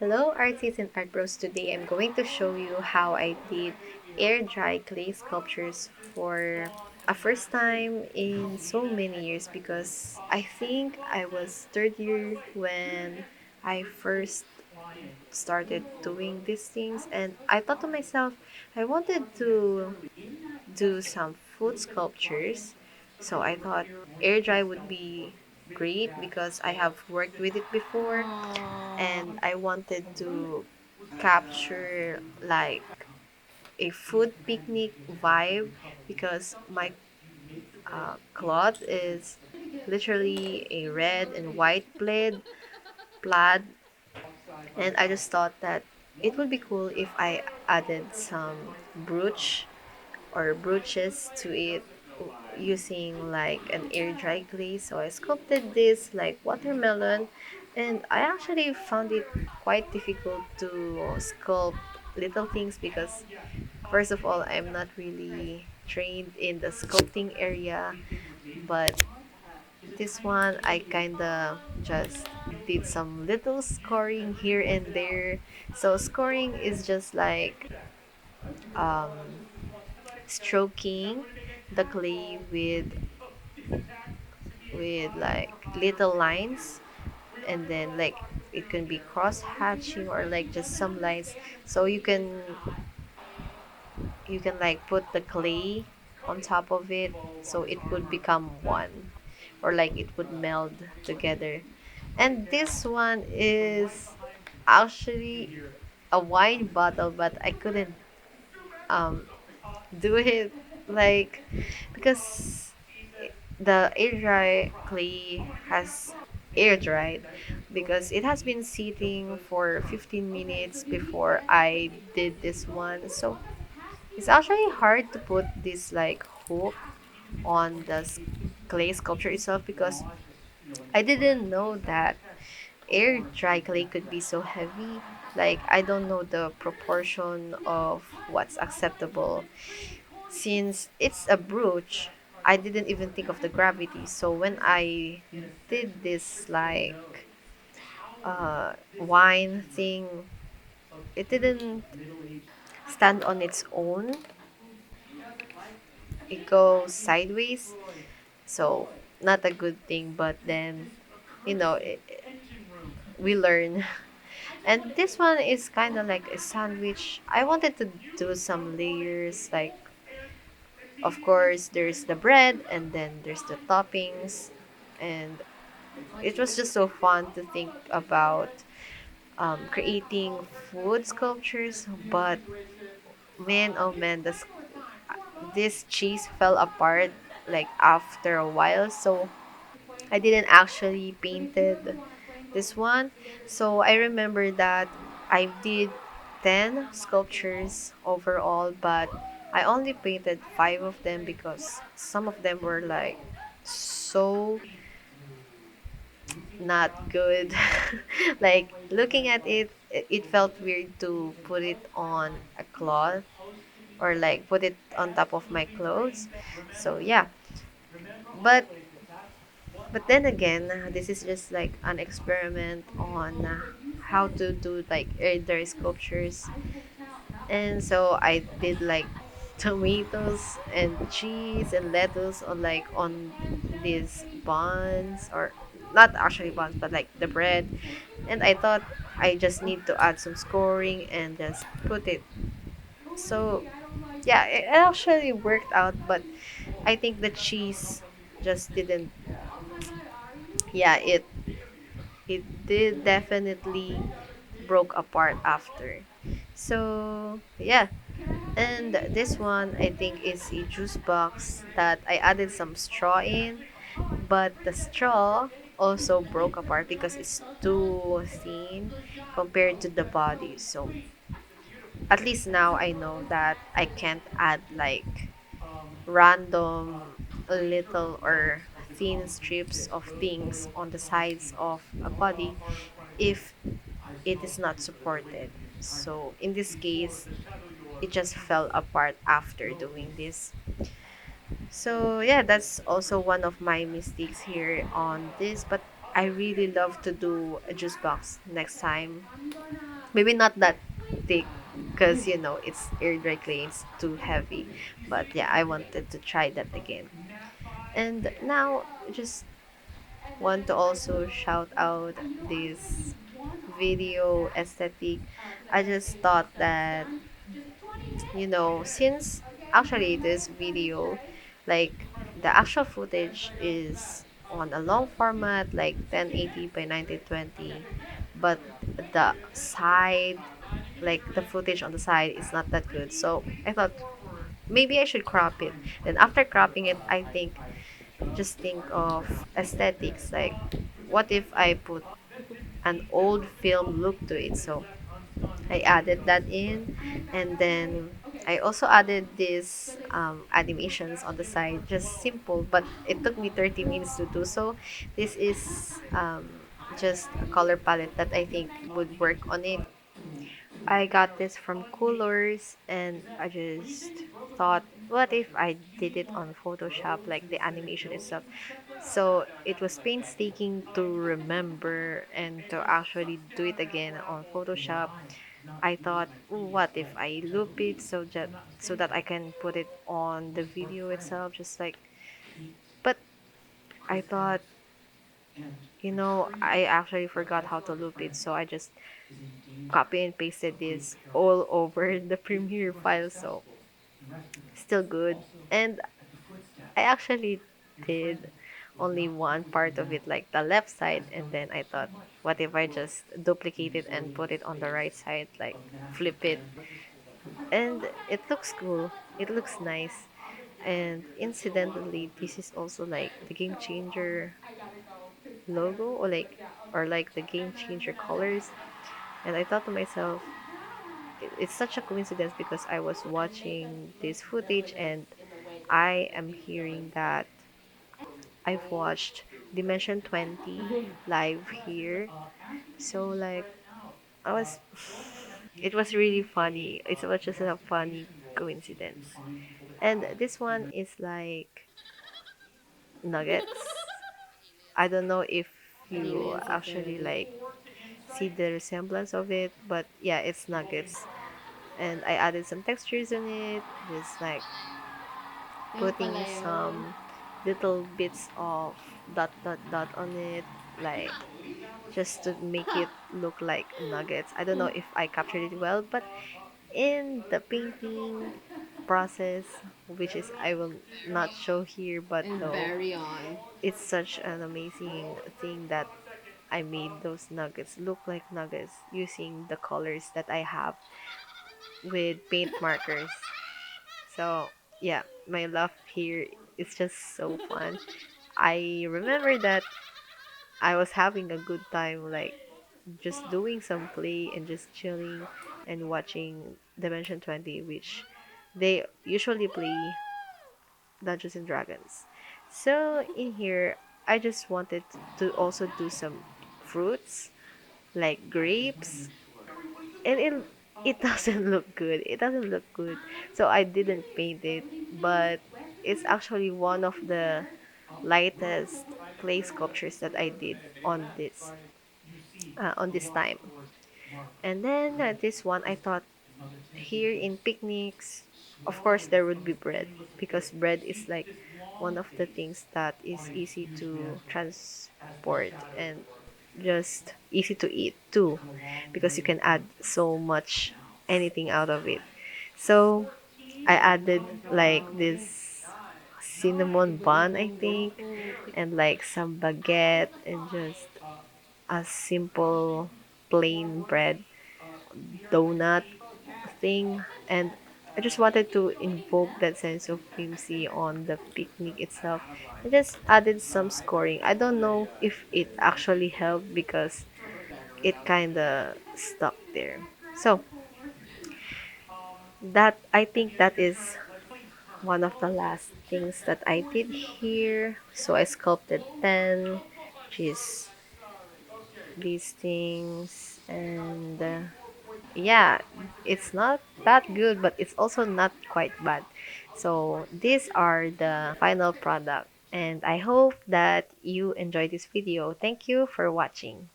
Hello, artists and art bros. Today I'm going to show you how I did air dry clay sculptures for a first time in so many years because I think I was third year when I first started doing these things, and I thought to myself I wanted to do some food sculptures. So I thought air dry would be great because I have worked with it before, and I wanted to capture like a food picnic vibe because my cloth is literally a red and white plaid, and I just thought that it would be cool if I added some brooch or brooches to it using like an air dry glaze. So I sculpted this like watermelon, and I actually found it quite difficult to sculpt little things because first of all, I'm not really trained in the sculpting area, but this one I kinda just did some little scoring here and there. So scoring is just like um, stroking the clay with like little lines, and then like it can be cross hatching or like just some lines, so you can like put the clay on top of it so it would become one, or like it would meld together. And this one is actually a wine bottle, but I couldn't um do it like because the air dry clay has air dried because it has been sitting for 15 minutes before I did this one. So it's actually hard to put this like hook on the clay sculpture itself because I didn't know that air dry clay could be so heavy. Like I don't know the proportion of what's acceptable. Since it's a brooch, I didn't even think of the gravity. So when I did this like wine thing, it didn't stand on its own. It goes sideways. So not a good thing, but then we learn. And this one is kind of like a sandwich. I wanted to do some layers, like of course there's the bread and then there's the toppings, and it was just so fun to think about creating food sculptures. But man, oh man, this cheese fell apart like after a while, so I didn't actually painted this one. So I remember that I did 10 sculptures overall, but I only painted 5 of them because some of them were like so not good. Like looking at it, it felt weird to put it on a cloth or like put it on top of my clothes. So yeah, but then again, this is just like an experiment on how to do like air sculptures. And so I did like tomatoes and cheese and lettuce on like on these buns, or not actually buns but like the bread. And I thought I just need to add some scoring and just put it. So yeah, it actually worked out, but I think the cheese just didn't. Yeah, it did definitely broke apart after. So yeah, and this one I think is a juice box that I added some straw in, but the straw also broke apart because it's too thin compared to the body. So at least now I know that I can't add like random little or thin strips of things on the sides of a body if it is not supported. So in this case, it just fell apart after doing this. So yeah, that's also one of my mistakes here on this, but I really love to do a juice box next time. Maybe not that thick because it's air dry clay, it's too heavy. But yeah, I wanted to try that again. And now just want to also shout out this video aesthetic. I just thought that, since actually this video, like the actual footage is on a long format, like 1080 by 1920, but the side, like the footage on the side, is not that good. So I thought maybe I should crop it. Then after cropping it, I think, just think of aesthetics, like what if I put an old film look to it. So I added that in, and then I also added these animations on the side, just simple, but it took me 30 minutes to do so. This is just a color palette that I think would work on it. I got this from Colors, and I just thought, what if I did it on Photoshop, like the animation itself? So it was painstaking to remember and to actually do it again on Photoshop. I thought, what if I loop it so that I can put it on the video itself, just like. But I thought, I actually forgot how to loop it, so I just copy and pasted this all over the Premiere file. So still good. And I actually did only one part of it, like the left side, and then I thought, what if I just duplicate it and put it on the right side, like flip it, and it looks cool. It looks nice. And incidentally, this is also like the Game Changer logo, or like the Game Changer colors. And I thought to myself, it's such a coincidence because I was watching this footage and I am hearing that I've watched Dimension 20 live here. So like I was it was really funny. It was just a funny coincidence. And this one is like nuggets. I don't know if you Aliens of actually the like see the resemblance of it, but yeah, it's nuggets. And I added some textures in it, just like Yung putting pala yun. some little bits of dot dot dot on it, like just to make it look like nuggets. I don't know if I captured it well, but in the painting process, which is I will not show here, but And though bury on. it's such an amazing thing that I made those nuggets look like nuggets using the colors that I have with paint markers. So yeah, my laugh here is just so fun. I remember that I was having a good time, like just doing some play and just chilling and watching Dimension 20, which they usually play Dungeons and Dragons. So in here, I just wanted to also do some fruits like grapes, and it doesn't look good. It doesn't look good. So I didn't paint it, but it's actually one of the lightest clay sculptures that I did on this time. And then this one, I thought, here in picnics, of course there would be bread, because bread is like one of the things that is easy to transport and just easy to eat too, because you can add so much anything out of it. So I added like this cinnamon bun, I think, Oh, and like some baguette and just a simple plain bread donut thing. And I just wanted to invoke that sense of whimsy on the picnic itself. I just added some scoring. I don't know if it actually helped because it kind of stuck there. So that, I think that is one of the last things that I did here. So I sculpted 10, which is these things, and yeah, it's not that good, but it's also not quite bad. So these are the final product, and I hope that you enjoy this video. Thank you for watching.